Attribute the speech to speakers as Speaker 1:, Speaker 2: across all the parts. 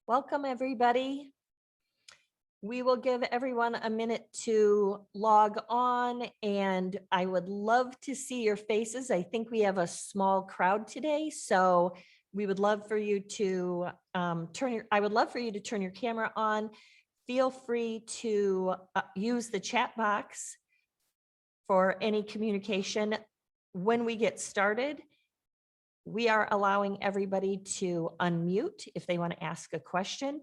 Speaker 1: Welcome, everybody. We will give everyone a minute to log on, and I would love to see your faces. I think we have a small crowd today, so we would love for you to I would love for you to turn your camera on. Feel free to use the chat box for any communication. When we get started, we are allowing everybody to unmute if they want to ask a question.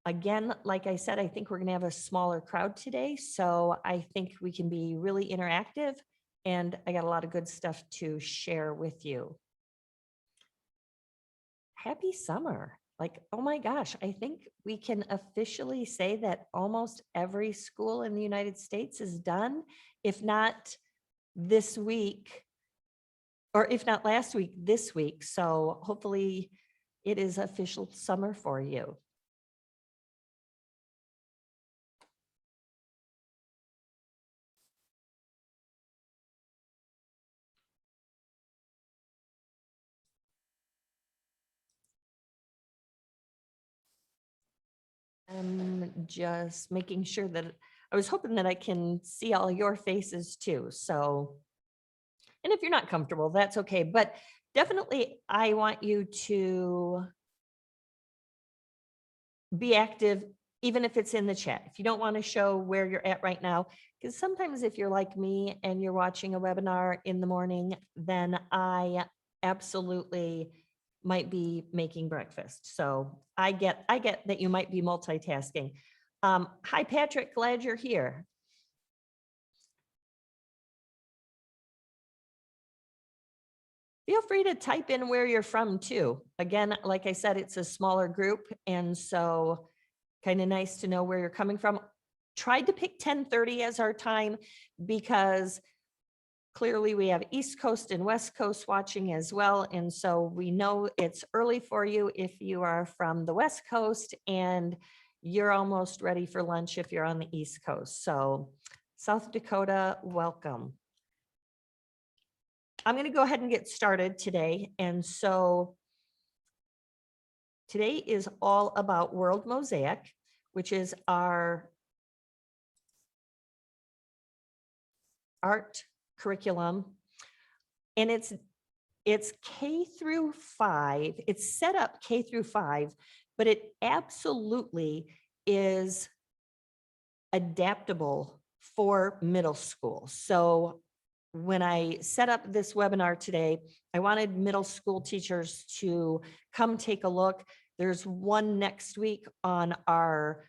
Speaker 1: Again, like I said, I think we're going to have a smaller crowd today, so I think we can be really interactive, and I got a lot of good stuff to share with you. Happy summer. Like, oh my gosh, I think we can officially say that almost every school in the United States is done, if not this week, or if not last week, this week. So hopefully it is official summer for you. I'm just making sure that I was hoping that I can see all your faces too. So, and if you're not comfortable, that's okay. But definitely, I want you to be active, even if it's in the chat. If you don't want to show where you're at right now, because sometimes if you're like me and you're watching a webinar in the morning, then I absolutely might be making breakfast. So I get that you might be multitasking. Hi, Patrick, glad you're here. Feel free to type in where you're from too. Again, like I said, it's a smaller group, and so kind of nice to know where you're coming from. Tried to pick 10:30 as our time because clearly we have East Coast and West Coast watching as well. And so we know it's early for you if you are from the West Coast, and you're almost ready for lunch if you're on the East Coast. So South Dakota, welcome. I'm going to go ahead and get started today. And so today is all about World Mosaic, which is our art curriculum. And it's K through 5. It's set up K through 5, but it absolutely is adaptable for middle school. So when I set up this webinar today, I wanted middle school teachers to come take a look. There's one next week on our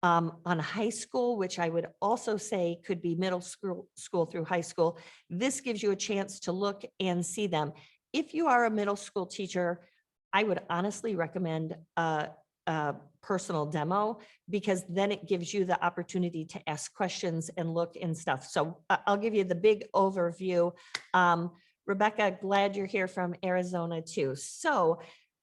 Speaker 1: on high school, which I would also say could be middle school through high school. This gives you a chance to look and see them. If you are a middle school teacher, I would honestly recommend a personal demo, because then it gives you the opportunity to ask questions and look and stuff. So I'll give you the big overview. Rebecca, glad you're here from Arizona too. So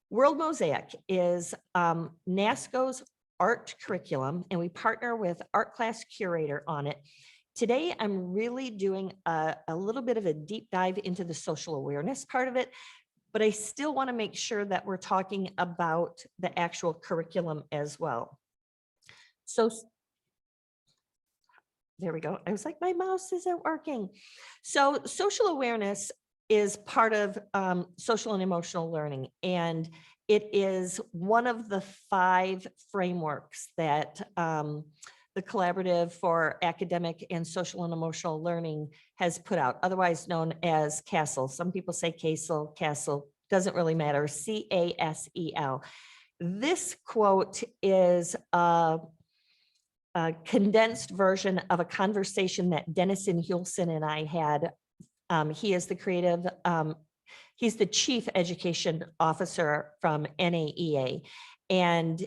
Speaker 1: World Mosaic is Nasco's art curriculum, and we partner with Art Class Curator on it. Today, I'm really doing a little bit of a deep dive into the social awareness part of it, but I still want to make sure that we're talking about the actual curriculum as well. So there we go. I was like, my mouse isn't working. So social awareness is part of social and emotional learning, and it is one of the 5 frameworks that the Collaborative for Academic and Social and Emotional Learning has put out, otherwise known as CASEL. Some people say CASEL, doesn't really matter, CASEL. This quote is a condensed version of a conversation that Dennison Hulson and I had. He is the creative, he's the chief education officer from NAEA, and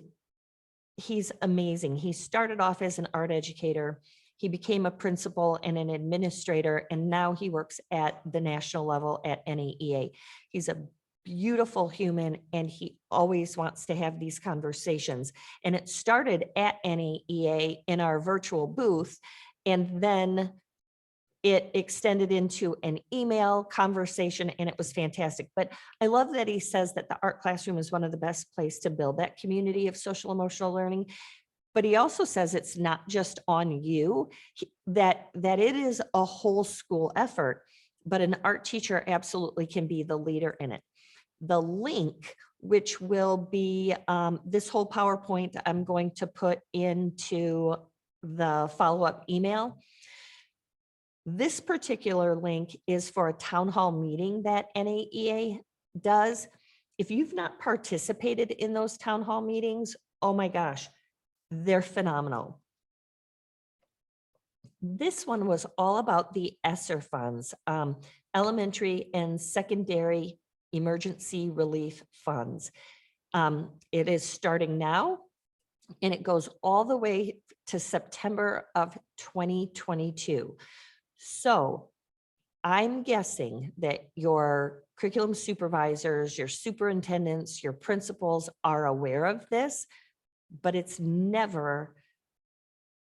Speaker 1: he's amazing. He started off as an art educator. He became a principal and an administrator, and now he works at the national level at NAEA. He's a beautiful human, and he always wants to have these conversations. And it started at NAEA in our virtual booth, and then it extended into an email conversation, and it was fantastic. But I love that he says that the art classroom is one of the best places to build that community of social emotional learning. But he also says it's not just on you, that it is a whole school effort, but an art teacher absolutely can be the leader in it. The link, which will be this whole PowerPoint, I'm going to put into the follow-up email. This particular link is for a town hall meeting that NAEA does. If you've not participated in those town hall meetings, oh my gosh, they're phenomenal. This one was all about the ESSER funds, elementary and secondary emergency relief funds. It is starting now, and it goes all the way to September of 2022. So I'm guessing that your curriculum supervisors, your superintendents, your principals are aware of this, but it's never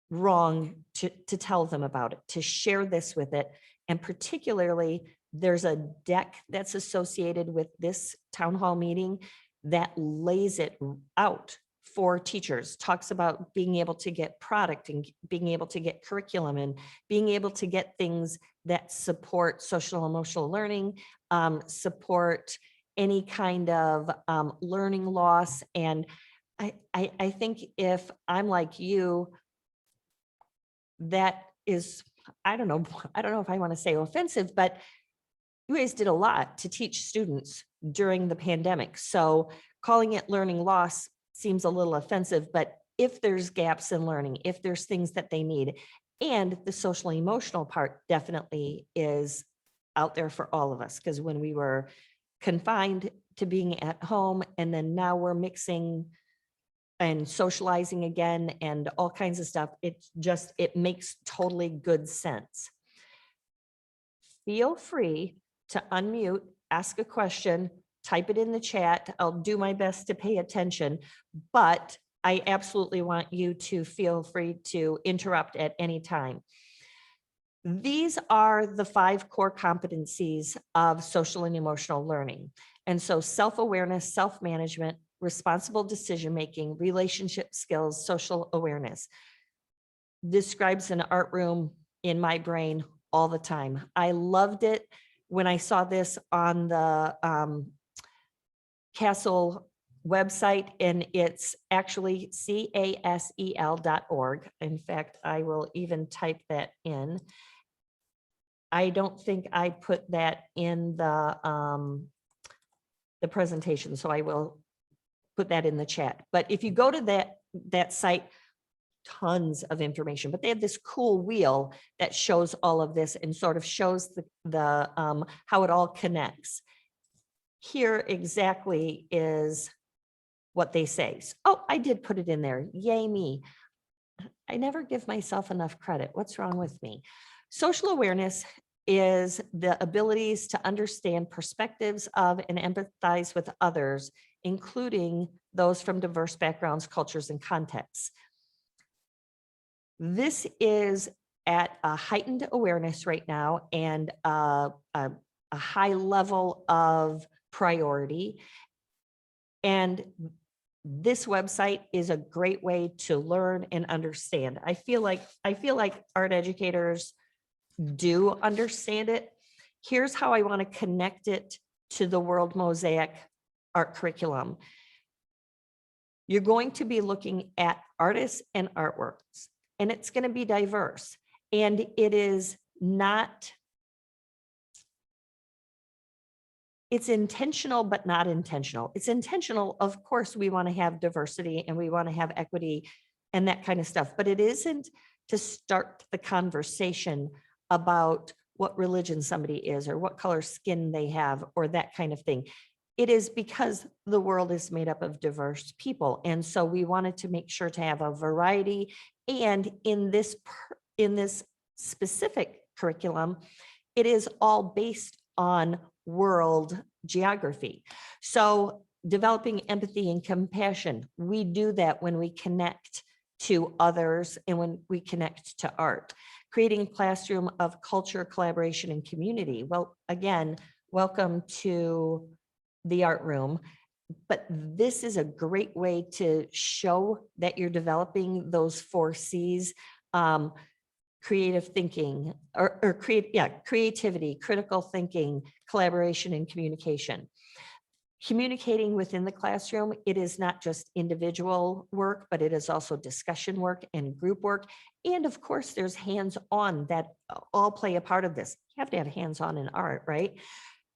Speaker 1: wrong to tell them about it, to share this with it. And particularly, there's a deck that's associated with this town hall meeting that lays it out for teachers, talks about being able to get product and being able to get curriculum and being able to get things that support social emotional learning, support any kind of learning loss. And I think if I'm like you, that is, I don't know if I want to say offensive, but you guys did a lot to teach students during the pandemic. So calling it learning loss seems a little offensive, but if there's gaps in learning, if there's things that they need, and the social emotional part definitely is out there for all of us, because when we were confined to being at home, and then now we're mixing and socializing again and all kinds of stuff, it makes totally good sense. Feel free to unmute, ask a question, type it in the chat. I'll do my best to pay attention, but I absolutely want you to feel free to interrupt at any time. These are the 5 core competencies of social and emotional learning. And so self-awareness, self-management, responsible decision-making, relationship skills, social awareness. Describes an art room in my brain all the time. I loved it when I saw this on the Castle website, and it's actually casel.org. In fact, I will even type that in. I don't think I put that in the presentation, so I will put that in the chat. But if you go to that site, tons of information, but they have this cool wheel that shows all of this and sort of shows the how it all connects. Here exactly is what they say. Oh, I did put it in there. Yay me. I never give myself enough credit. What's wrong with me? Social awareness is the abilities to understand perspectives of and empathize with others, including those from diverse backgrounds, cultures, and contexts. This is at a heightened awareness right now and a high level of priority. And this website is a great way to learn and understand. I feel like art educators do understand it. Here's how I want to connect it to the World Mosaic Art Curriculum. You're going to be looking at artists and artworks, and it's going to be diverse. And it is not, it's intentional, but not intentional. It's intentional. Of course, we want to have diversity and we want to have equity and that kind of stuff, but it isn't to start the conversation about what religion somebody is or what color skin they have or that kind of thing. It is because the world is made up of diverse people. And so we wanted to make sure to have a variety. And in this specific curriculum, it is all based on world geography. So developing empathy and compassion, we do that when we connect to others and when we connect to art. creating a classroom of culture, collaboration, and community. Well, again, welcome to the art room. But this is a great way to show that you're developing those 4 C's, creative thinking or creativity, critical thinking, collaboration, and communication. Communicating within the classroom, it is not just individual work, but it is also discussion work and group work. And of course, there's hands-on that all play a part of this. You have to have hands-on in art, right?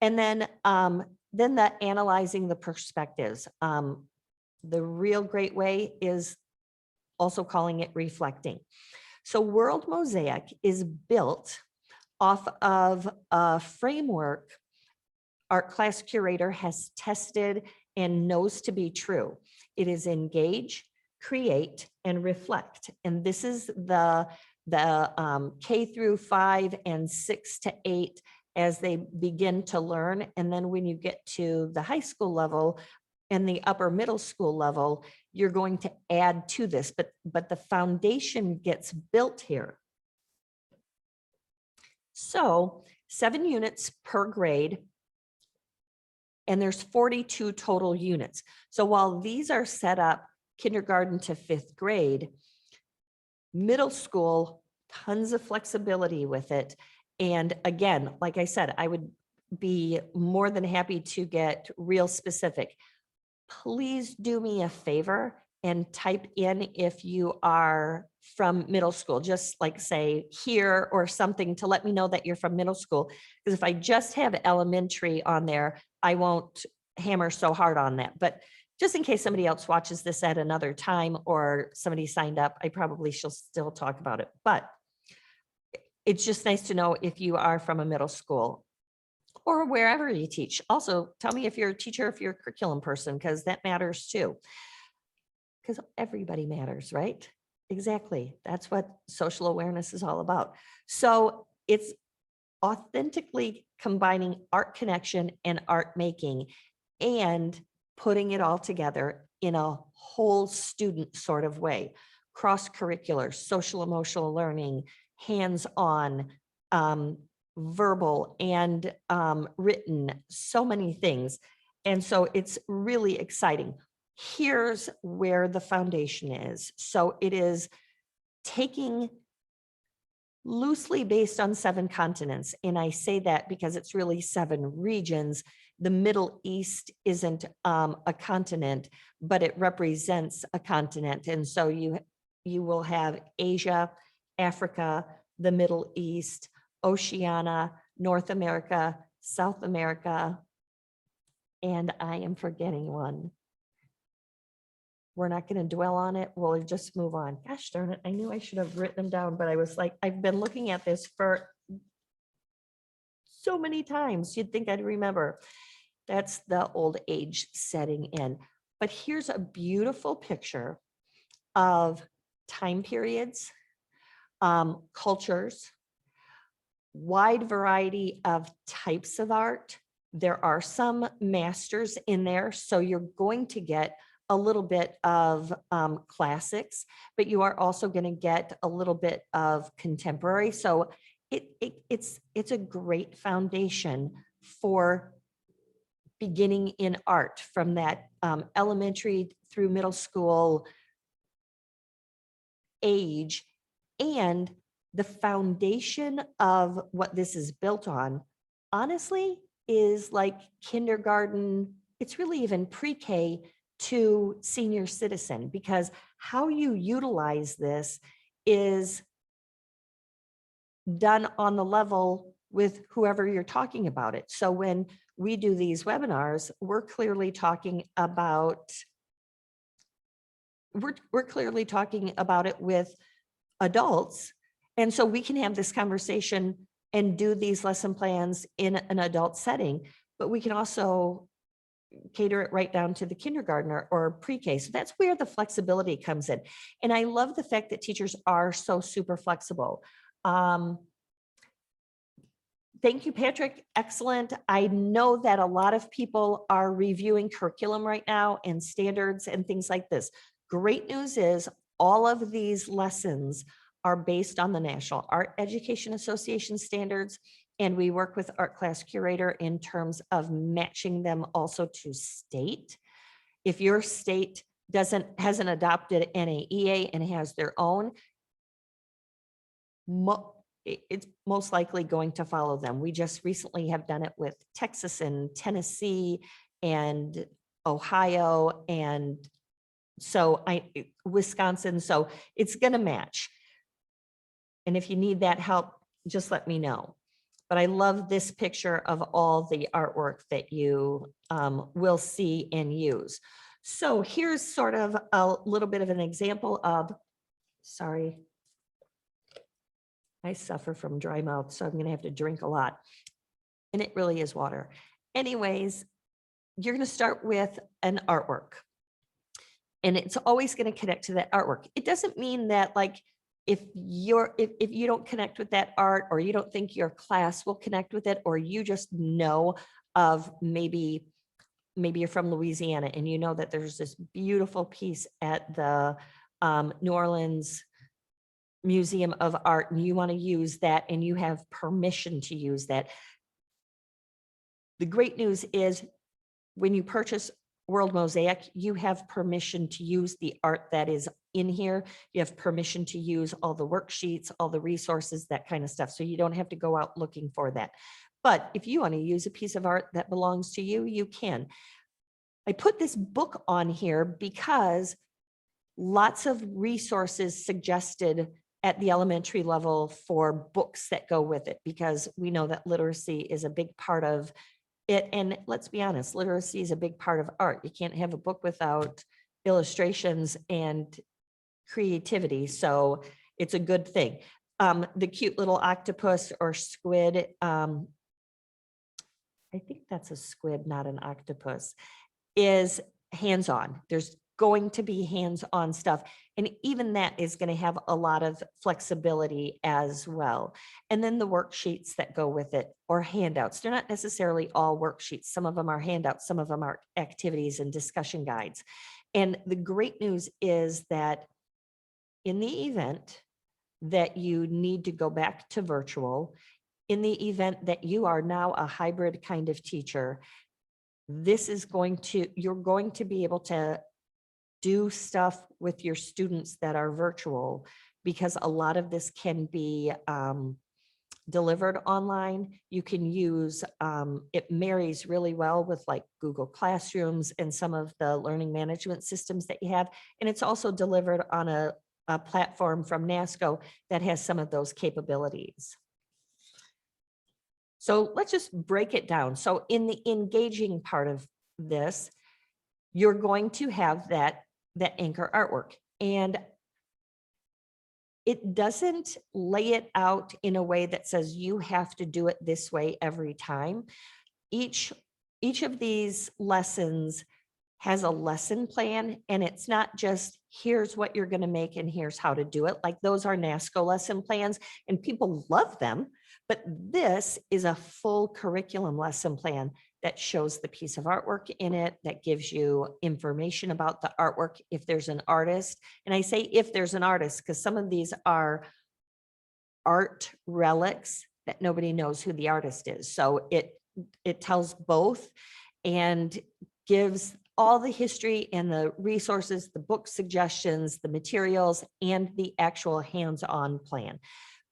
Speaker 1: And then the analyzing the perspectives. The real great way is also calling it reflecting. So World Mosaic is built off of a framework our class curator has tested and knows to be true. It is engage, create, and reflect. And this is the K through 5 and 6 to 8 as they begin to learn. And then when you get to the high school level and the upper middle school level, you're going to add to this, but the foundation gets built here. So 7 units per grade, and there's 42 total units. So while these are set up kindergarten to 5th grade, middle school, tons of flexibility with it. And again, like I said, I would be more than happy to get real specific. Please do me a favor and type in if you are from middle school, just like say here or something to let me know that you're from middle school. Because if I just have elementary on there, I won't hammer so hard on that. But just in case somebody else watches this at another time or somebody signed up, I probably shall still talk about it. But it's just nice to know if you are from a middle school or wherever you teach. Also, tell me if you're a teacher, if you're a curriculum person, because that matters too. Because everybody matters, right? Exactly. That's what social awareness is all about. So it's authentically combining art connection and art making and putting it all together in a whole student sort of way. Cross-curricular, social emotional learning, hands-on, verbal and written, so many things. And so it's really exciting. Here's where the foundation is. So it is taking loosely based on 7 continents. And I say that because it's really 7 regions. The Middle East isn't a continent, but it represents a continent. And so you will have Asia, Africa, the Middle East, Oceania, North America, South America, and I am forgetting one. We're not going to dwell on it. We'll just move on. Gosh darn it. I knew I should have written them down, but I was like, I've been looking at this for so many times. You'd think I'd remember. That's the old age setting in. But here's a beautiful picture of time periods, cultures, wide variety of types of art. There are some masters in there, so you're going to get a little bit of classics, but you are also going to get a little bit of contemporary. So it's a great foundation for beginning in art from that elementary through middle school age. And the foundation of what this is built on, honestly, is like kindergarten. It's really even pre-K to senior citizen, because how you utilize this is done on the level with whoever you're talking about it. So when we do these webinars, we're clearly talking about it with adults. And so we can have this conversation and do these lesson plans in an adult setting, but we can also cater it right down to the kindergartner or pre-K. So that's where the flexibility comes in. And I love the fact that teachers are so super flexible. Thank you, Patrick. Excellent. I know that a lot of people are reviewing curriculum right now and standards and things like this. Great news is all of these lessons are based on the National Art Education Association standards. And we work with Art Class Curator in terms of matching them also to state. If your state hasn't adopted NAEA and has their own, it's most likely going to follow them. We just recently have done it with Texas and Tennessee and Ohio and Wisconsin. So it's going to match. And if you need that help, just let me know. But I love this picture of all the artwork that you will see and use. So here's sort of a little bit of an example of, sorry, I suffer from dry mouth, so I'm going to have to drink a lot. And it really is water. Anyways, you're going to start with an artwork. And it's always going to connect to that artwork. It doesn't mean that like if you don't connect with that art, or you don't think your class will connect with it, or you just know of maybe you're from Louisiana and you know that there's this beautiful piece at the New Orleans Museum of Art and you want to use that and you have permission to use that. The great news is when you purchase World Mosaic, you have permission to use the art that is in here. You have permission to use all the worksheets, all the resources, that kind of stuff. So you don't have to go out looking for that. But if you want to use a piece of art that belongs to you, you can. I put this book on here because lots of resources suggested at the elementary level for books that go with it, because we know that literacy is a big part of it. And let's be honest, literacy is a big part of art. You can't have a book without illustrations and creativity. So it's a good thing. The cute little octopus or squid, I think that's a squid, not an octopus, is hands-on. There's going to be hands-on stuff. And even that is going to have a lot of flexibility as well. And then the worksheets that go with it, or handouts. They're not necessarily all worksheets. Some of them are handouts, some of them are activities and discussion guides. And the great news is that in the event that you need to go back to virtual, in the event that you are now a hybrid kind of teacher, you're going to be able to do stuff with your students that are virtual, because a lot of this can be delivered online. You can use, it marries really well with like Google Classrooms and some of the learning management systems that you have. And it's also delivered on a platform from Nasco that has some of those capabilities. So let's just break it down. So in the engaging part of this, you're going to have that anchor artwork, and it doesn't lay it out in a way that says you have to do it this way every time. Each of these lessons has a lesson plan, and it's not just here's what you're going to make and here's how to do it. Like those are NASCO lesson plans and people love them, but this is a full curriculum lesson plan that shows the piece of artwork in it, that gives you information about the artwork if there's an artist. And I say if there's an artist because some of these are art relics that nobody knows who the artist is. So it tells both and gives all the history and the resources, the book suggestions, the materials, and the actual hands-on plan.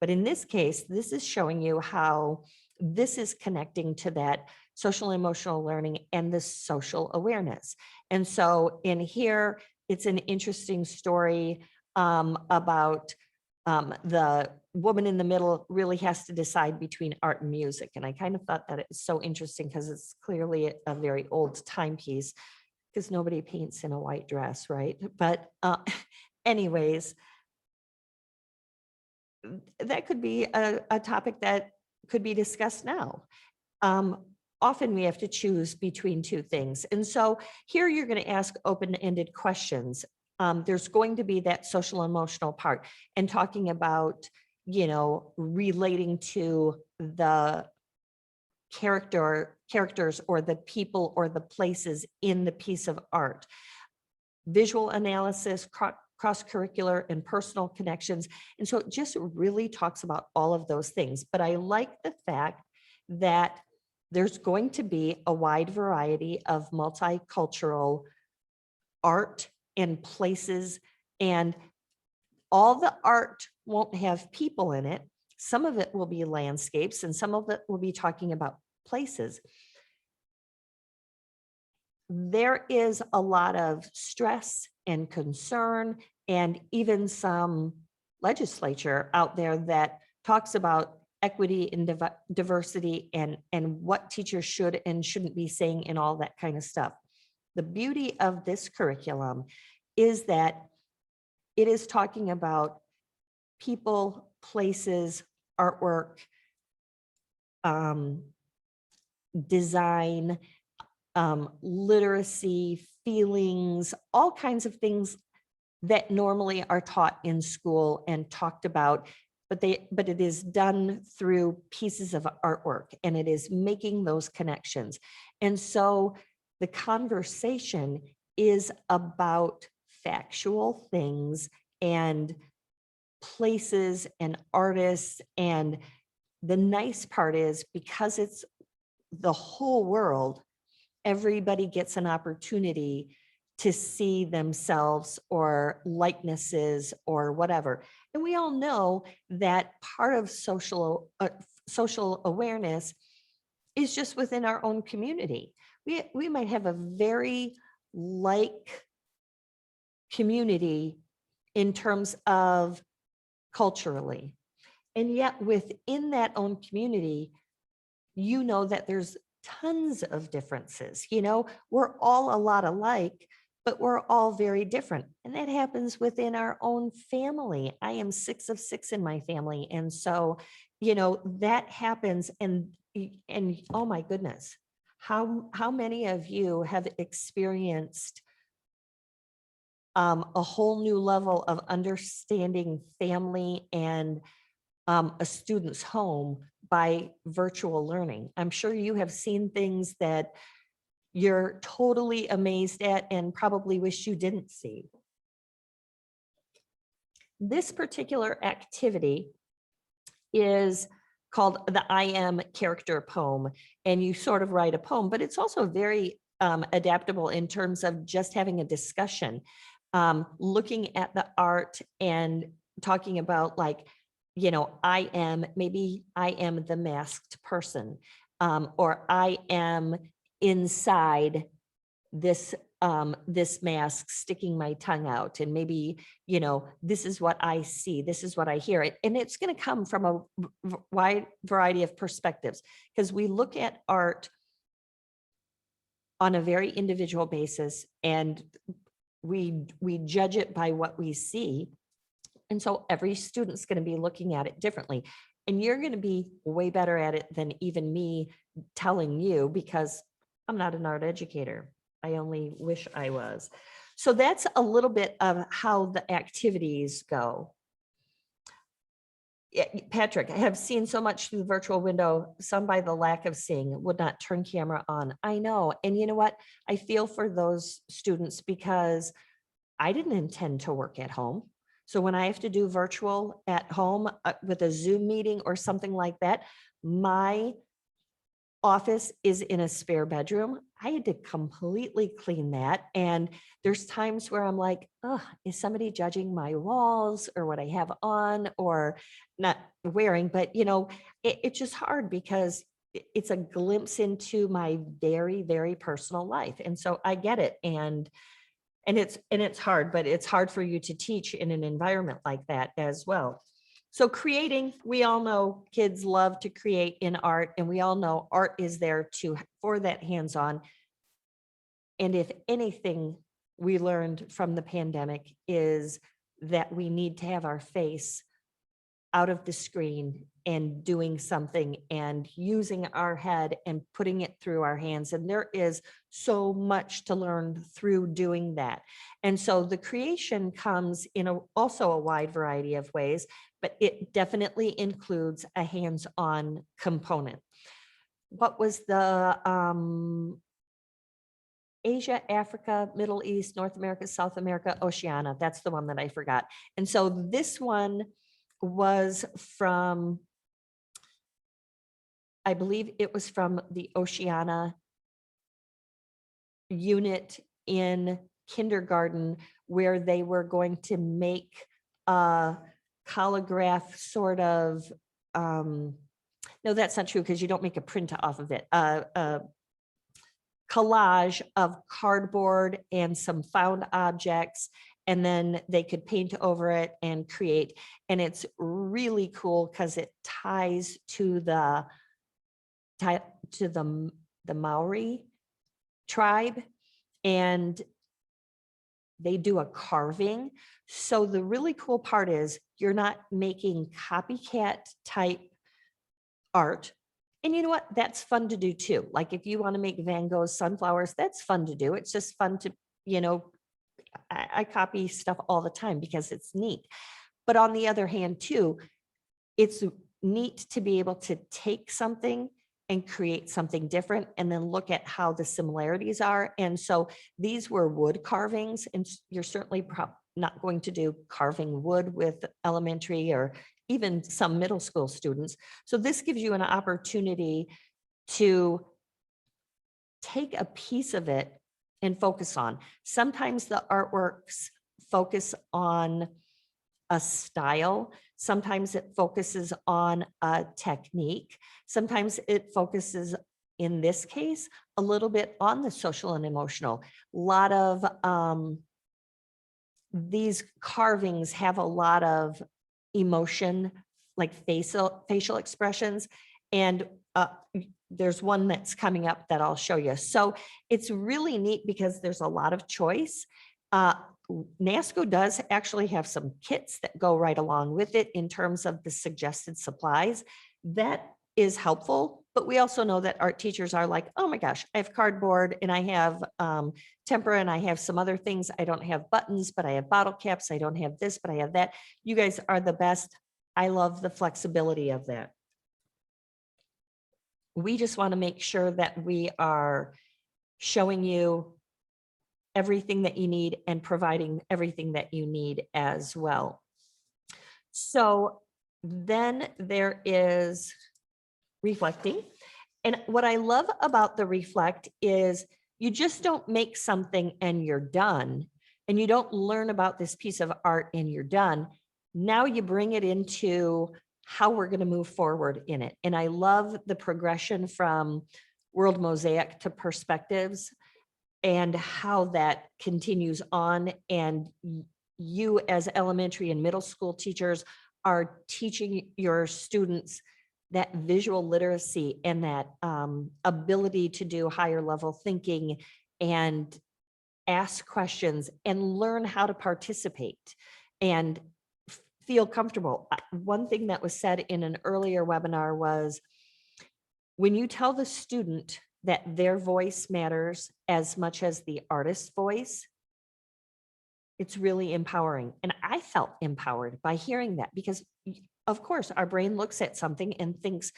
Speaker 1: But in this case, this is showing you how this is connecting to that social and emotional learning and the social awareness. And so in here, it's an interesting story about the woman in the middle really has to decide between art and music. And I kind of thought that it's so interesting because it's clearly a very old timepiece, because nobody paints in a white dress, right? But anyways, that could be a topic that could be discussed now. Often we have to choose between two things. And so here you're going to ask open-ended questions. There's going to be that social emotional part and talking about, relating to the characters or the people or the places in the piece of art. Visual analysis, cross-curricular and personal connections. And so it just really talks about all of those things. But I like the fact that there's going to be a wide variety of multicultural art and places, and all the art won't have people in it. Some of it will be landscapes and some of it will be talking about places. There is a lot of stress and concern and even some legislature out there that talks about equity and diversity and what teachers should and shouldn't be saying and all that kind of stuff. The beauty of this curriculum is that it is talking about people, places, artwork, design, literacy, feelings, all kinds of things that normally are taught in school and talked about, but it is done through pieces of artwork, and it is making those connections. And so the conversation is about factual things and places and artists. And the nice part is, because it's the whole world, everybody gets an opportunity to see themselves or likenesses or whatever. And we all know that part of social awareness is just within our own community. We might have a very like community in terms of culturally, and yet within that own community, you know that there's tons of differences. You know, we're all a lot alike, but we're all very different. And that happens within our own family. I am 6 of 6 in my family. And so, you know, that happens. And oh my goodness, how many of you have experienced a whole new level of understanding family and a student's home by virtual learning? I'm sure you have seen things that you're totally amazed at and probably wish you didn't see. This particular activity is called the I Am character poem, and you sort of write a poem, but it's also very adaptable in terms of just having a discussion, looking at the art and talking about, like, you know, maybe I am the masked person, or I am inside this this mask sticking my tongue out, and maybe, you know, this is what I see, this is what I hear. And it's going to come from a wide variety of perspectives, because we look at art on a very individual basis, and we judge it by what we see. And so every student's going to be looking at it differently. And you're going to be way better at it than even me telling you, because I'm not an art educator. I only wish I was. So that's a little bit of how the activities go. Yeah, Patrick, I have seen so much through the virtual window, some by the lack of seeing would not turn camera on. I know. And you know what? I feel for those students, because I didn't intend to work at home. So when I have to do virtual at home with a Zoom meeting or something like that, my office is in a spare bedroom. I had to completely clean that. And there's times where I'm like, oh, is somebody judging my walls or what I have on or not wearing? But, you know, it's just hard, because it's a glimpse into my very, very personal life. And so I get it. And it's hard, but it's hard for you to teach in an environment like that as well. So creating, we all know kids love to create in art, and we all know art is there for that hands-on. And if anything we learned from the pandemic is that we need to have our face out of the screen and doing something and using our head and putting it through our hands. And there is so much to learn through doing that. And so the creation comes in also a wide variety of ways, but it definitely includes a hands-on component. What was the Asia, Africa, Middle East, North America, South America, Oceania. That's the one that I forgot. And so this one was from, I believe it was from the Oceania unit in kindergarten, where they were going to make a holograph sort of, no, that's not true, because you don't make a print off of it. Collage of cardboard and some found objects, and then they could paint over it and create. And it's really cool because it ties to the Maori tribe, and they do a carving. So the really cool part is you're not making copycat type art. And you know what? That's fun to do too. Like if you want to make Van Gogh's sunflowers, that's fun to do. It's just fun to, I copy stuff all the time because it's neat. But on the other hand too, it's neat to be able to take something and create something different and then look at how the similarities are. And so these were wood carvings, and you're certainly not going to do carving wood with elementary or even some middle school students. So this gives you an opportunity to take a piece of it and focus on. Sometimes the artworks focus on a style. Sometimes it focuses on a technique. Sometimes it focuses, in this case, a little bit on the social and emotional. A lot of these carvings have a lot of emotion, like facial expressions. And there's one that's coming up that I'll show you. So it's really neat because there's a lot of choice. Nasco does actually have some kits that go right along with it in terms of the suggested supplies. That is helpful, but we also know that art teachers are like, oh my gosh, I have cardboard and I have tempera and I have some other things. I don't have buttons, but I have bottle caps. I don't have this, but I have that. You guys are the best. I love the flexibility of that. We just want to make sure that we are showing you everything that you need and providing everything that you need as well. So then there is reflecting. And what I love about the reflect is you just don't make something and you're done. And you don't learn about this piece of art and you're done. Now you bring it into how we're going to move forward in it. And I love the progression from World Mosaic to Perspectives and how that continues on. And you as elementary and middle school teachers are teaching your students that visual literacy and that ability to do higher level thinking and ask questions and learn how to participate and feel comfortable. One thing that was said in an earlier webinar was, when you tell the student that their voice matters as much as the artist's voice, it's really empowering. And I felt empowered by hearing that because, of course, our brain looks at something and thinks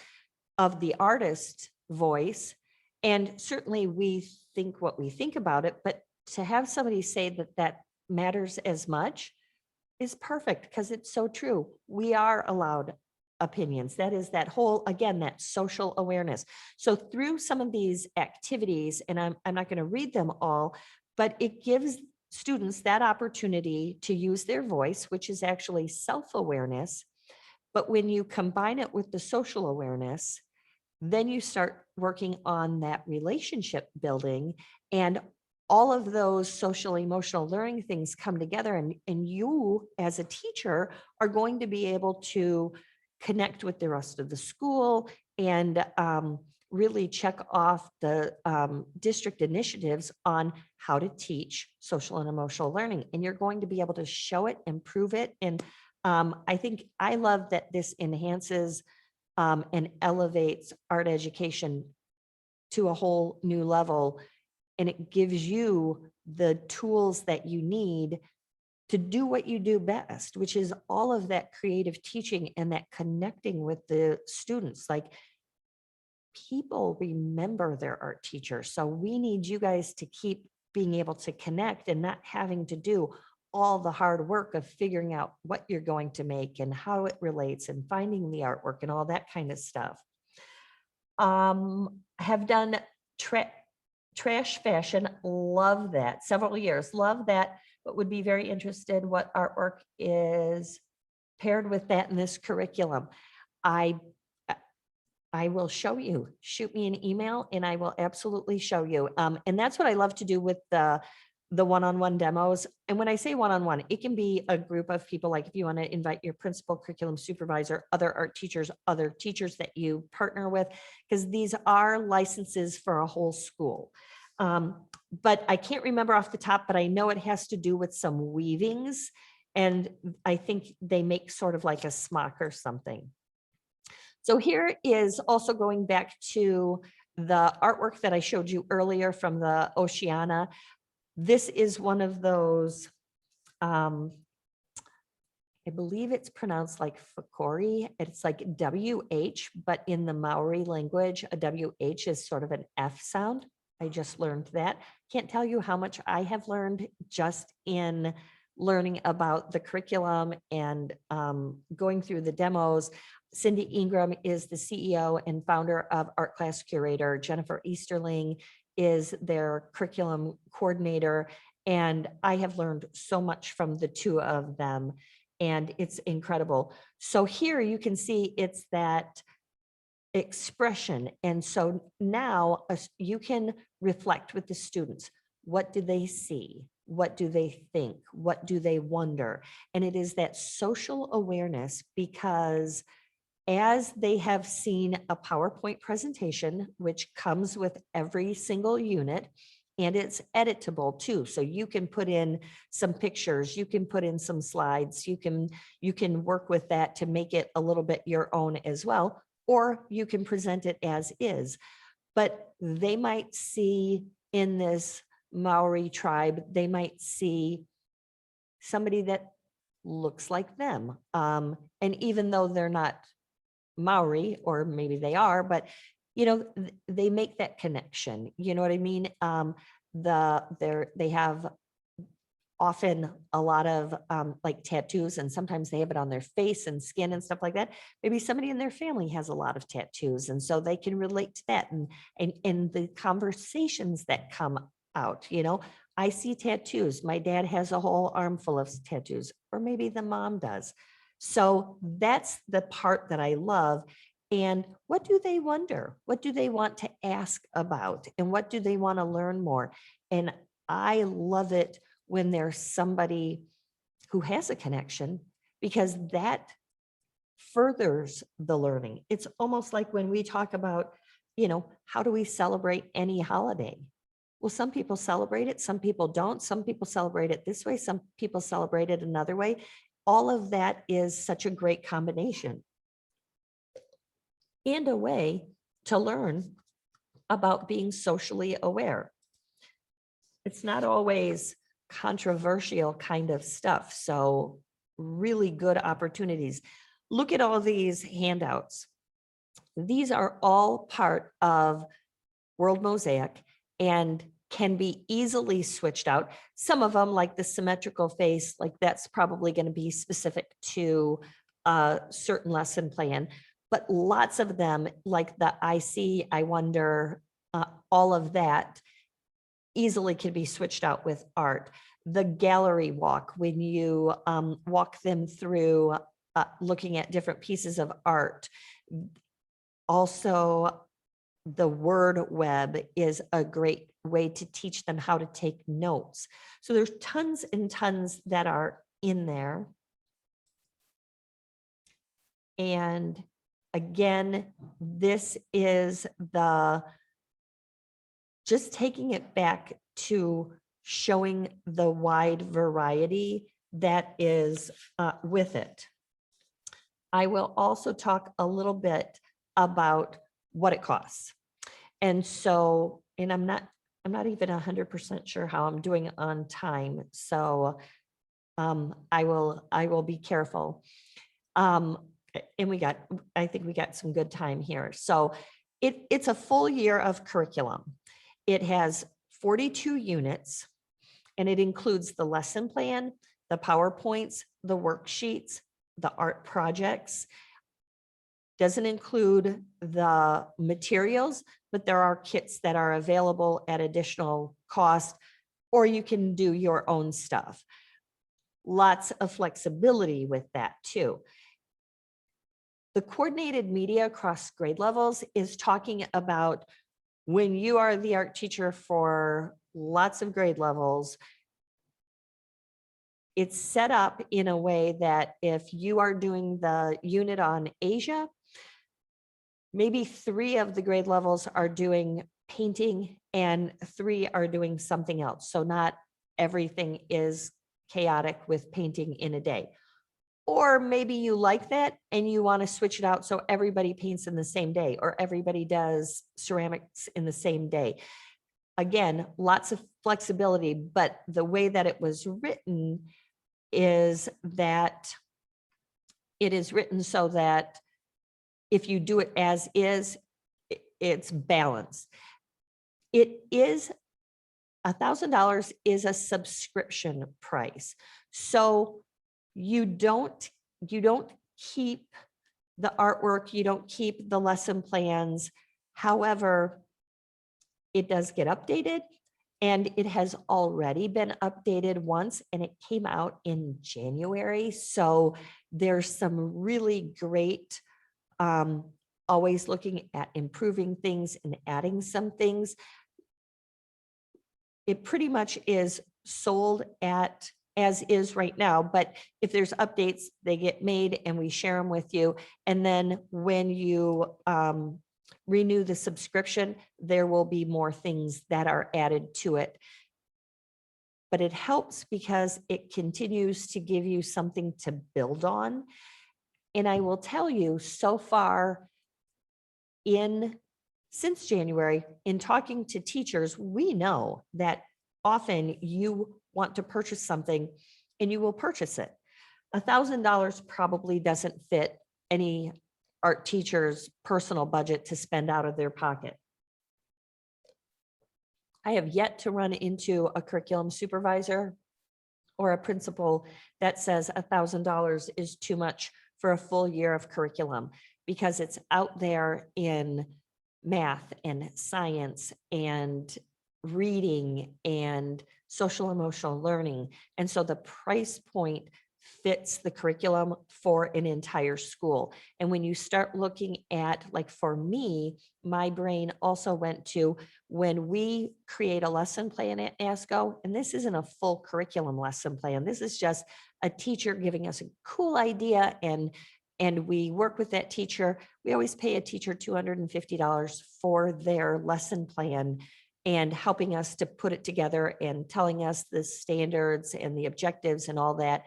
Speaker 1: of the artist's voice. And certainly we think what we think about it, but to have somebody say that that matters as much is perfect because it's so true. We are allowed opinions. That is that whole, again, that social awareness. So through some of these activities, and I'm not going to read them all, but it gives students that opportunity to use their voice, which is actually self-awareness. But when you combine it with the social awareness, then you start working on that relationship building, and all of those social emotional learning things come together, and you as a teacher are going to be able to connect with the rest of the school and really check off the district initiatives on how to teach social and emotional learning. And you're going to be able to show it and prove it. And I love that this enhances and elevates art education to a whole new level. And it gives you the tools that you need to do what you do best, which is all of that creative teaching and that connecting with the students. Like, people remember their art teacher. So we need you guys to keep being able to connect and not having to do all the hard work of figuring out what you're going to make and how it relates and finding the artwork and all that kind of stuff. Have done trash fashion, love that, several years, love that, but would be very interested what artwork is paired with that in this curriculum. I will show you. Shoot me an email and I will absolutely show you. And that's what I love to do with the one-on-one demos. And when I say one-on-one, it can be a group of people, like if you want to invite your principal, curriculum supervisor, other art teachers, other teachers that you partner with, because these are licenses for a whole school. But I can't remember off the top, but I know it has to do with some weavings. And I think they make sort of like a smock or something. So here is also going back to the artwork that I showed you earlier from the Oceana. This is one of those, I believe it's pronounced like Fakori. It's like WH, but in the Maori language, a WH is sort of an F sound. I just learned that. Can't tell you how much I have learned just in learning about the curriculum and going through the demos. Cindy Ingram is the CEO and founder of Art Class Curator. Jennifer Easterling is their curriculum coordinator. And I have learned so much from the two of them, and it's incredible. So here you can see it's that expression. And so now you can reflect with the students. What do they see? What do they think? What do they wonder? And it is that social awareness, because as they have seen a PowerPoint presentation, which comes with every single unit, and it's editable too. So you can put in some pictures, you can put in some slides, you can work with that to make it a little bit your own as well, or you can present it as is. But they might see in this Maori tribe, they might see somebody that looks like them. And even though they're not Maori, or maybe they are, but they make that connection. You know what I mean? They have often a lot of like tattoos, and sometimes they have it on their face and skin and stuff like that. Maybe somebody in their family has a lot of tattoos, and so they can relate to that, and the conversations that come out. I see tattoos. My dad has a whole armful of tattoos, or maybe the mom does. So that's the part that I love. And what do they wonder? What do they want to ask about? And what do they want to learn more? And I love it when there's somebody who has a connection, because that furthers the learning. It's almost like when we talk about, how do we celebrate any holiday? Well, some people celebrate it, some people don't. Some people celebrate it this way, some people celebrate it another way. All of that is such a great combination and a way to learn about being socially aware. It's not always controversial kind of stuff. So really good opportunities. Look at all these handouts. These are all part of World Mosaic and can be easily switched out. Some of them, like the symmetrical face, like that's probably going to be specific to a certain lesson plan. But lots of them, like the I see, I wonder, all of that easily can be switched out with art. The gallery walk, when you walk them through looking at different pieces of art. Also, the word web is a great way to teach them how to take notes. So there's tons and tons that are in there. And again, this is just taking it back to showing the wide variety that is with it. I will also talk a little bit about what it costs. And so, and I'm not even 100% sure how I'm doing on time. So I will be careful. And I think we got some good time here. So It's a full year of curriculum. It has 42 units, and it includes the lesson plan, the PowerPoints, the worksheets, the art projects. Doesn't include the materials, but there are kits that are available at additional cost, or you can do your own stuff. Lots of flexibility with that too. The coordinated media across grade levels is talking about when you are the art teacher for lots of grade levels. It's set up in a way that if you are doing the unit on Asia, maybe 3 of the grade levels are doing painting and 3 are doing something else. So not everything is chaotic with painting in a day. Or maybe you like that and you want to switch it out so everybody paints in the same day, or everybody does ceramics in the same day. Again, lots of flexibility, but the way that it was written is that it is written so that if you do it as is, it's balanced. It is $1,000 is a subscription price. So you don't keep the artwork, you don't keep the lesson plans. However, it does get updated, and it has already been updated once, and it came out in January. So there's some really great, always looking at improving things and adding some things. It pretty much is sold at as is right now, but if there's updates, they get made and we share them with you. And then when you renew the subscription, there will be more things that are added to it. But it helps because it continues to give you something to build on. And I will tell you, so far since January, in talking to teachers, we know that often you want to purchase something and you will purchase it. $1,000 probably doesn't fit any art teacher's personal budget to spend out of their pocket. I have yet to run into a curriculum supervisor or a principal that says $1,000 is too much for a full year of curriculum, because it's out there in math and science and reading and social emotional learning. And so the price point fits the curriculum for an entire school. And when you start looking at, like for me, my brain also went to when we create a lesson plan at Nasco, and this isn't a full curriculum lesson plan. This is just a teacher giving us a cool idea, and we work with that teacher. We always pay a teacher $250 for their lesson plan and helping us to put it together and telling us the standards and the objectives and all that.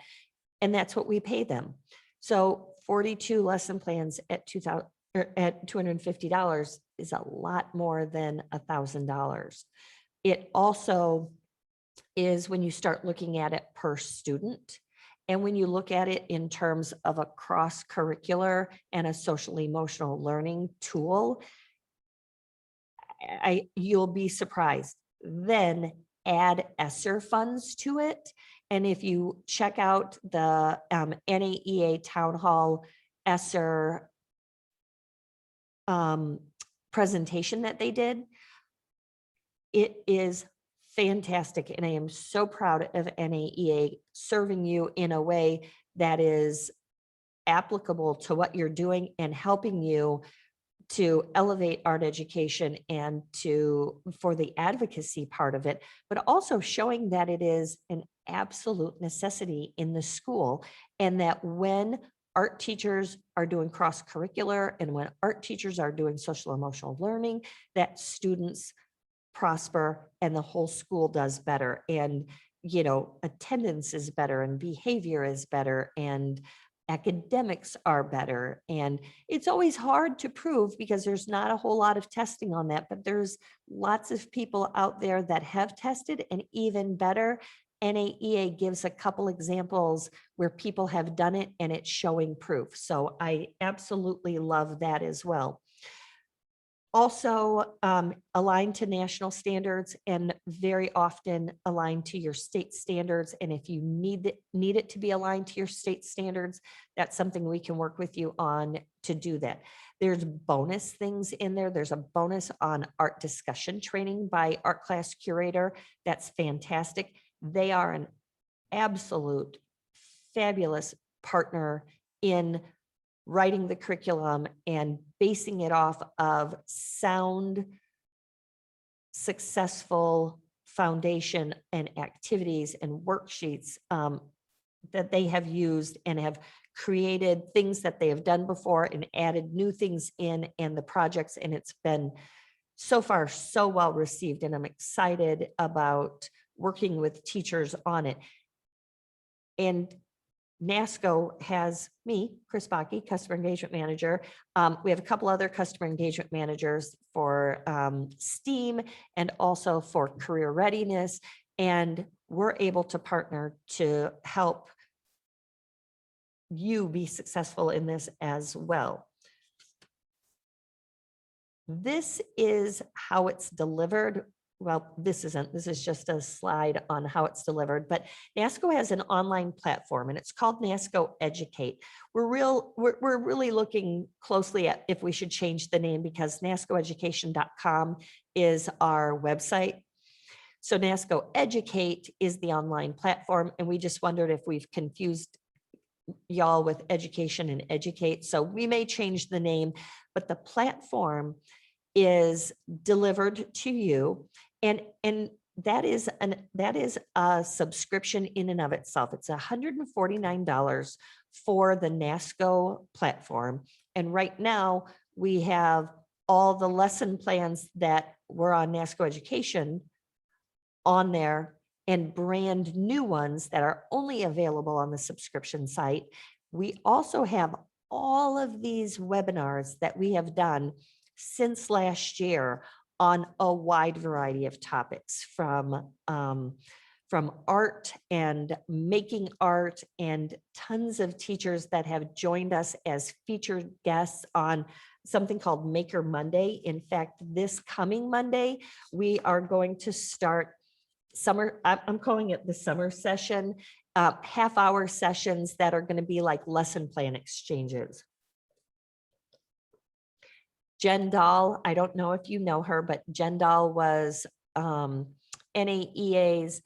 Speaker 1: And that's what we pay them. So 42 lesson plans at $250 is a lot more than $1,000. It also is when you start looking at it per student. And when you look at it in terms of a cross-curricular and a social emotional learning tool, you'll be surprised. Then add ESSER funds to it. And if you check out the NAEA Town Hall ESSER presentation that they did, it is fantastic. And I am so proud of NAEA serving you in a way that is applicable to what you're doing and helping you to elevate art education and for the advocacy part of it, but also showing that it is an absolute necessity in the school, and that when art teachers are doing cross-curricular and when art teachers are doing social emotional learning, that students prosper and the whole school does better. And, attendance is better and behavior is better and academics are better. And it's always hard to prove because there's not a whole lot of testing on that, but there's lots of people out there that have tested, and even better, NAEA gives a couple examples where people have done it and it's showing proof. So I absolutely love that as well. Also aligned to national standards and very often aligned to your state standards. And if you need it to be aligned to your state standards, that's something we can work with you on to do that. There's bonus things in there. There's a bonus on art discussion training by art class curator. That's fantastic. They are an absolute fabulous partner in writing the curriculum and basing it off of sound, successful foundation and activities and worksheets that they have used and have created things that they have done before and added new things in and the projects. And it's been so far so well received. And I'm excited about working with teachers on it. And Nasco has me, Chris Bakke, Customer Engagement Manager. We have a couple other customer engagement managers for STEAM and also for career readiness. And we're able to partner to help you be successful in this as well. This is how it's delivered. Well, this isn't, this is just a slide on how it's delivered, but Nasco has an online platform and it's called Nasco Educate. We're really looking closely at if we should change the name because nascoeducation.com is our website. So Nasco Educate is the online platform. And we just wondered if we've confused y'all with education and educate. So we may change the name, but the platform is delivered to you. And that is a subscription in and of itself. It's $149 for the Nasco platform. And right now we have all the lesson plans that were on Nasco Education on there and brand new ones that are only available on the subscription site. We also have all of these webinars that we have done since last year on a wide variety of topics from art and making art, and tons of teachers that have joined us as featured guests on something called Maker Monday. In fact, this coming Monday, we are going to start summer, I'm calling it the summer session, half-hour sessions that are going to be like lesson plan exchanges. Jen Dahl, I don't know if you know her, but Jen Dahl was NAEA's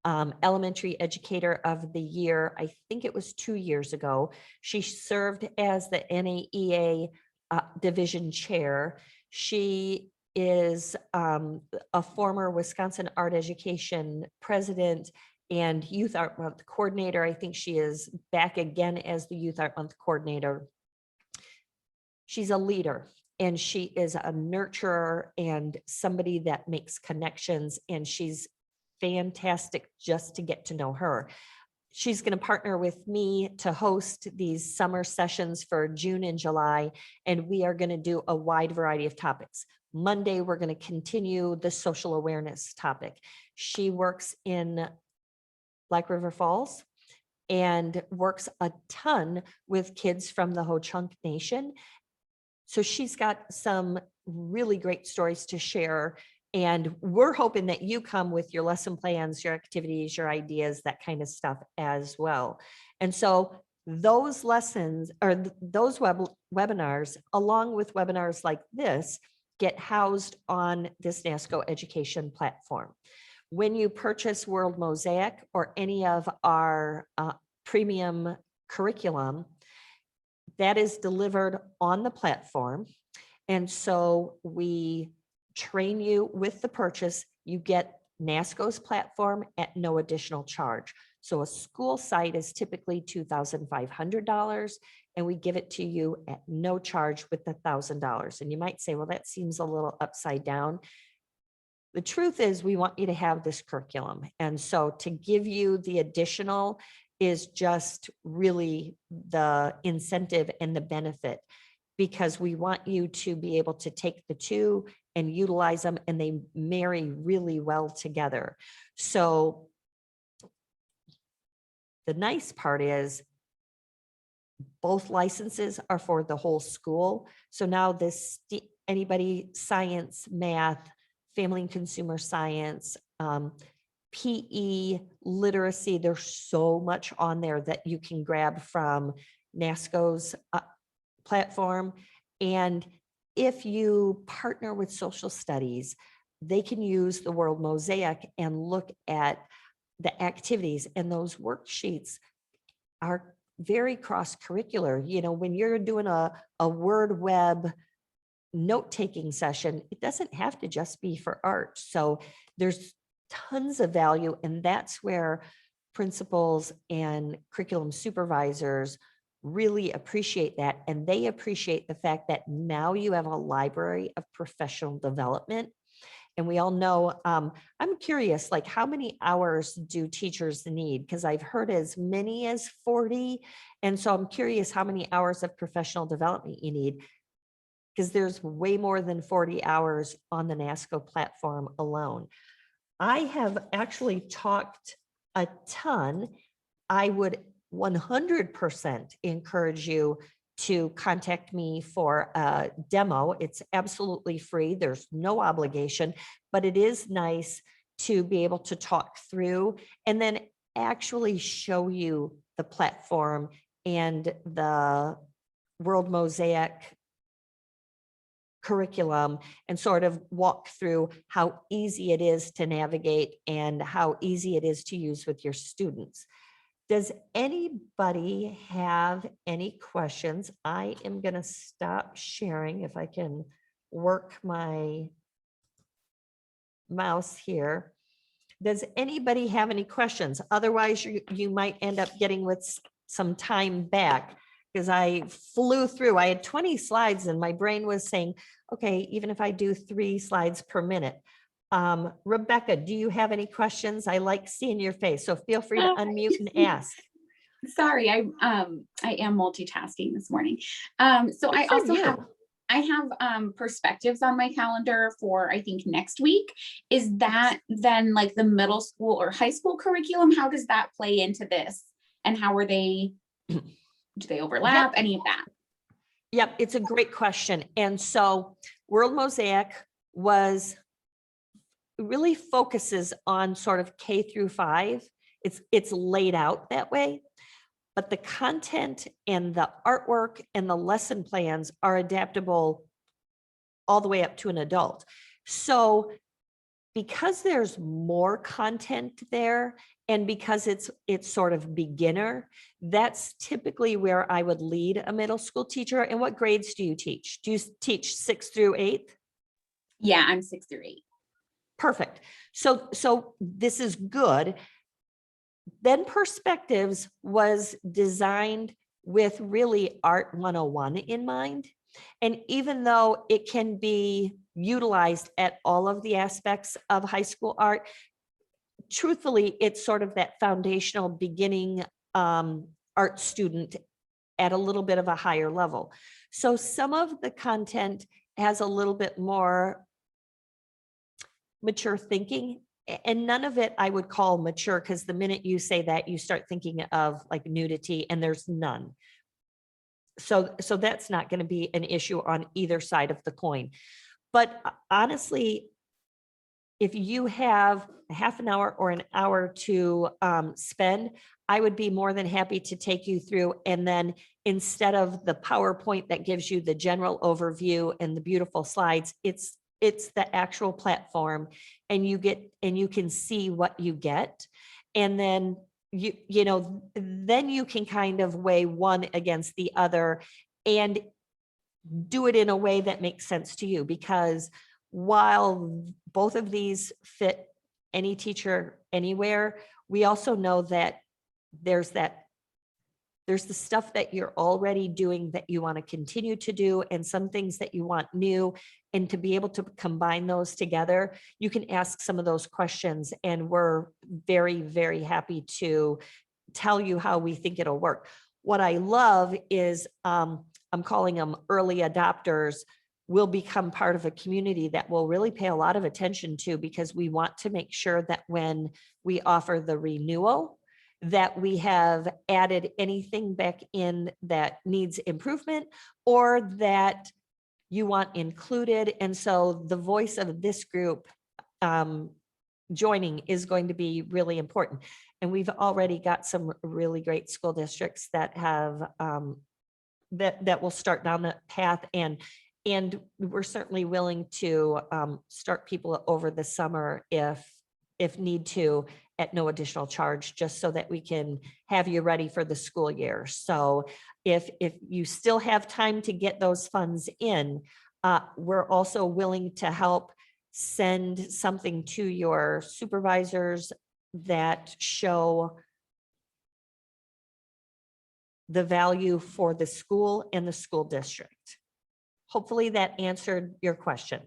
Speaker 1: Elementary Educator of the Year. I think it was 2 years ago. She served as the NAEA division chair. She is a former Wisconsin Art Education president and Youth Art Month coordinator. I think she is back again as the Youth Art Month coordinator. She's a leader and she is a nurturer and somebody that makes connections, and she's fantastic just to get to know her. She's going to partner with me to host these summer sessions for June and July, and we are going to do a wide variety of topics. Monday, we're going to continue the social awareness topic. She works in Black River Falls and works a ton with kids from the Ho-Chunk Nation. So she's got some really great stories to share. And we're hoping that you come with your lesson plans, your activities, your ideas, that kind of stuff as well. And so those lessons or those webinars, along with webinars like this, get housed on this Nasco education platform. When you purchase World Mosaic or any of our premium curriculum, that is delivered on the platform. And so we train you with the purchase. You get Nasco's platform at no additional charge. So a school site is typically $2,500, and we give it to you at no charge with the $1,000. And you might say, well, that seems a little upside down. The truth is we want you to have this curriculum. And so to give you the additional is just really the incentive and the benefit, because we want you to be able to take the two and utilize them, and they marry really well together. So the nice part is both licenses are for the whole school. So now this anybody, science, math, family and consumer science, PE, literacy, there's so much on there that you can grab from Nasco's platform. And if you partner with social studies, they can use the World Mosaic and look at the activities, and those worksheets are very cross-curricular. You know, when you're doing a word web note-taking session, it doesn't have to just be for art. So there's tons of value, and that's where principals and curriculum supervisors really appreciate that. And they appreciate the fact that now you have a library of professional development. And we all know, I'm curious, like, how many hours do teachers need? Because I've heard as many as 40. And so I'm curious how many hours of professional development you need, because there's way more than 40 hours on the Nasco platform alone. I have actually talked a ton. I would 100% encourage you to contact me for a demo. It's absolutely free. There's no obligation, but it is nice to be able to talk through and then actually show you the platform and the World Mosaic curriculum and sort of walk through how easy it is to navigate and how easy it is to use with your students. Does anybody have any questions? I am going to stop sharing if I can work my mouse here. Does anybody have any questions? Otherwise, you might end up getting with some time back, because I flew through. I had 20 slides and my brain was saying, okay, even if I do 3 slides per minute. Rebecca, do you have any questions? I like seeing your face, so feel free to unmute and ask.
Speaker 2: Sorry, I am multitasking this morning. So I also have perspectives on my calendar for, I think, next week. Is that then like the middle school or high school curriculum? How does that play into this? And how are they, do they overlap?
Speaker 1: Yep.
Speaker 2: Any of that?
Speaker 1: Yep, it's a great question. And so World Mosaic really focuses on sort of K through 5. It's laid out that way, but the content and the artwork and the lesson plans are adaptable all the way up to an adult. So because there's more content there, and because it's sort of beginner, that's typically where I would lead a middle school teacher. And what grades do you teach? Do you teach 6th through 8th?
Speaker 2: Yeah, I'm 6 through 8.
Speaker 1: Perfect. So this is good. Then Perspectives was designed with really Art 101 in mind. And even though it can be utilized at all of the aspects of high school art, truthfully, it's sort of that foundational beginning art student at a little bit of a higher level. So some of the content has a little bit more mature thinking, and none of it I would call mature, because the minute you say that, you start thinking of like nudity, and there's none. So that's not going to be an issue on either side of the coin. But honestly, if you have a half an hour or an hour to spend, I would be more than happy to take you through. And then instead of the PowerPoint that gives you the general overview and the beautiful slides, it's the actual platform, and you can see what you get. And then then you can kind of weigh one against the other and do it in a way that makes sense to you, because while both of these fit any teacher anywhere, we also know that there's the stuff that you're already doing that you want to continue to do, and some things that you want new. And to be able to combine those together, you can ask some of those questions, and we're very, very happy to tell you how we think it'll work. What I love is I'm calling them early adopters, will become part of a community that will really pay a lot of attention to, because we want to make sure that when we offer the renewal, that we have added anything back in that needs improvement, or that you want included. And so the voice of this group joining is going to be really important. And we've already got some really great school districts that have that will start down that path, and we're certainly willing to start people over the summer if need to, at no additional charge, just so that we can have you ready for the school year. So if you still have time to get those funds in, we're also willing to help send something to your supervisors that show the value for the school and the school district. Hopefully that answered your question.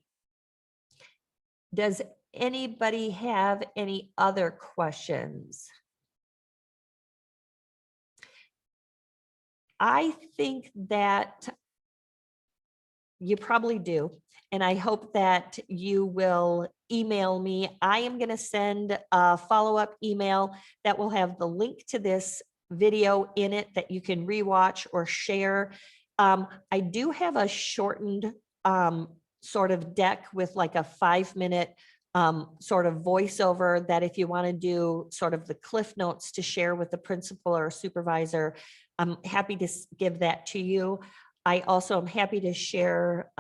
Speaker 1: Does anybody have any other questions? I think that you probably do. And I hope that you will email me. I am going to send a follow-up email that will have the link to this video in it that you can rewatch or share. I do have a shortened sort of deck with like a 5-minute sort of voiceover that if you want to do sort of the cliff notes to share with the principal or supervisor, I'm happy to give that to you. I also am happy to share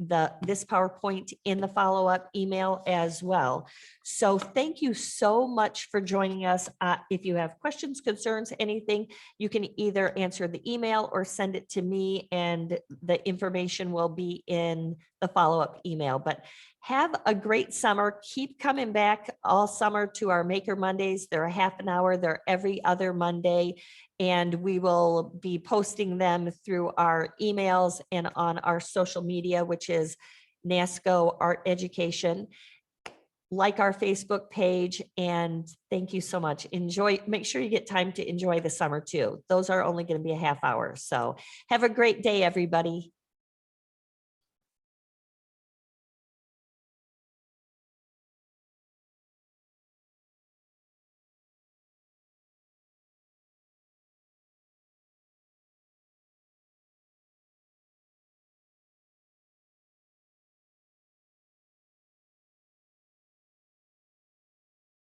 Speaker 1: this PowerPoint in the follow-up email as well. So thank you so much for joining us. If you have questions, concerns, anything, you can either answer the email or send it to me, and the information will be in the follow-up email. But have a great summer. Keep coming back all summer to our Maker Mondays. They're a half an hour. They're every other Monday. And we will be posting them through our emails and on our social media, which is Nasco Art Education. Like our Facebook page, and thank you so much. Enjoy, make sure you get time to enjoy the summer too. Those are only going to be a half hour. So have a great day, everybody.